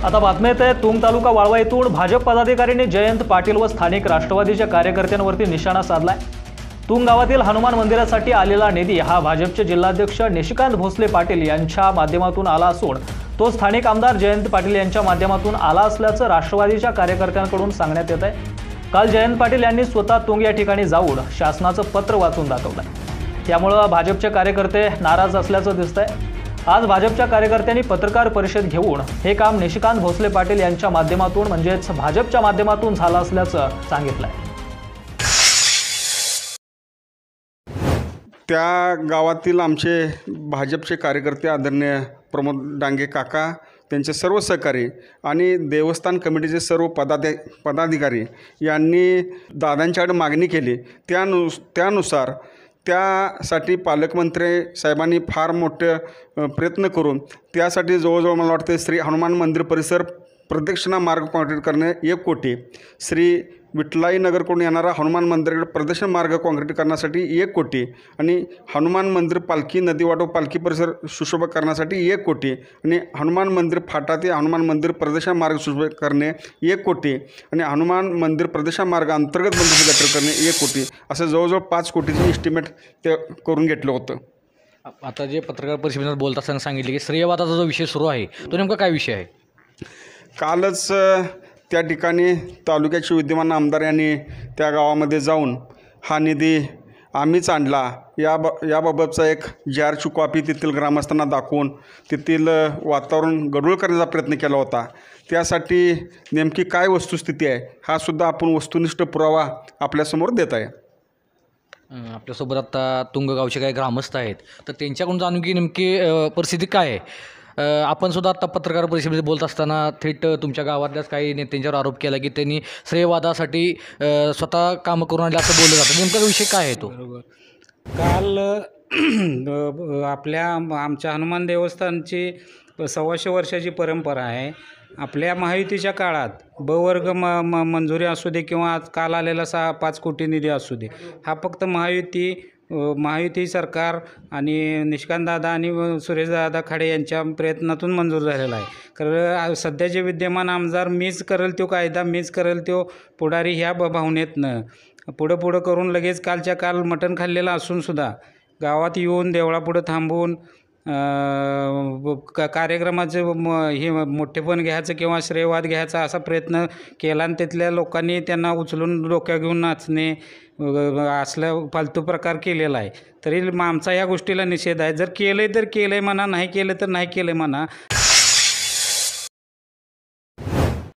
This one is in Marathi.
आता बातमी येते तुंग तालुका वाळवा येथून भाजप पदाधिकाऱ्यांनी जयंत पाटील व स्थानिक राष्ट्रवादीच्या कार्यकर्त्यांवरती निशाणा साधलाय। तुंग गावातील हनुमान मंदिरासाठी आलेला निधी हा भाजपचे जिल्हाध्यक्ष निशिकांत भोसले पाटील यांच्या माध्यमातून आला असून तो स्थानिक आमदार जयंत पाटील यांच्या माध्यमातून आला असल्याचं राष्ट्रवादीच्या कार्यकर्त्यांकडून सांगण्यात येत आहे। काल जयंत पाटील यांनी स्वतः तुंग या ठिकाणी जाऊन शासनाचं पत्र वाचून दाखवलं। त्यामुळे भाजपचे कार्यकर्ते नाराज असल्याचं दिसतंय। आज भाजपच्या कार्यकर्त्यांनी पत्रकार परिषद घेऊन हे काम निशिकांत भोसले पाटील यांच्या माध्यमातून म्हणजेच भाजपच्या माध्यमातून झालं असल्याचं सांगितलंय। त्या गावातील आमचे भाजपचे कार्यकर्ते आदरणीय प्रमोद डांगे काका, त्यांचे सर्व सहकारी आणि देवस्थान कमिटीचे सर्व पदाधिकारी यांनी दादांच्याकडे मागणी केली। त्यानुसार त्यासाठी पालकमंत्री साहेबांनी फार मोठे प्रयत्न करून त्यासाठी जवळजवळ मला वाटते श्री हनुमान मंदिर परिसर प्रदक्षिणा मार्ग कॉन्क्रीट करणे 1 कोटी, श्री विठलाई नगरकडून येणारा हनुमान मंदिराकडे प्रदक्षिणा मार्ग कॉन्क्रीट करण्यासाठी 1 कोटी आणि हनुमान मंदिर पालखी नदीवाटो पालखी परिसर सुशोभित करण्यासाठी 1 कोटी आणि हनुमान मंदिर फाटा ते हनुमान मंदिर प्रदक्षिणा मार्ग सुशोभित करणे 1 कोटी आणि हनुमान मंदिर प्रदक्षिणा मार्ग अंतर्गत बंदिस्त गटर करणे 1 कोटी असं जवळजवळ 5 कोटीचे इस्टिमेट ते करून घेतलं होतं। आता जे पत्रकार परिषदेत बोलत असताना सांगितले की श्रेयवादाचा जो विषय सुरू आहे तो नेमका काय विषय आहे? कालच त्या ठिकाणी तालुक्याचे विद्यमान आमदार यांनी त्या गावामध्ये जाऊन हा निधी आम्हीच आणला याबाबतचा एक जाहीरची कॉपी तेथील ग्रामस्थांना दाखवून तेथील वातावरण गढूळ करण्याचा प्रयत्न केला होता। त्यासाठी नेमकी काय वस्तुस्थिती आहे हा सुद्धा आपण वस्तुनिष्ठ पुरावा आपल्यासमोर देत आहे। आपल्यासोबत आता तुंग गावचे काही ग्रामस्थ आहेत, तर त्यांच्याकडून जाणून की नेमकी परिस्थिती काय आहे। आपण सुद्धा आता पत्रकार परिषदेमध्ये बोलत असताना थेट तुमच्या गावातल्याच काही नेत्यांच्यावर आरोप केला की त्यांनी श्रेयवादासाठी स्वतः कामं करून आणले असं बोललं जातं। नेमका विषय काय आहे तो? काल आमच्या हनुमान देवस्थानची 125 वर्षाची परंपरा आहे। आपल्या महायुतीच्या काळात ब वर्ग मंजुरी असू दे किंवा काल आलेला 5 कोटी निधी असू दे, हा फक्त महायुती सरकार आणि निशिकांतदादा आणि सुरेशदादा खाडे यांच्या प्रयत्नातून मंजूर झालेला आहे। कारण सध्याचे विद्यमान आमदार मीच करेल तो कायदा, मीच करेल तो पुढारी ह्या भावनेतनं पुढं करून लगेच कालच्या काल मटण खाल्लेलं असूनसुद्धा गावात येऊन देवळापुढं थांबून कार्यक्रमाचे हे मोठेपण घ्यायचं किंवा श्रेयवाद घ्यायचा असा प्रयत्न केला आणि तिथल्या लोकांनी त्यांना उचलून डोक्या घेऊन नाचणे असलं फालतू प्रकार केलेला आहे। तरी आमचा या गोष्टीला निषेध आहे। जर केलं तर केलं आहे म्हणा, नाही केलं तर नाही केलं म्हणा।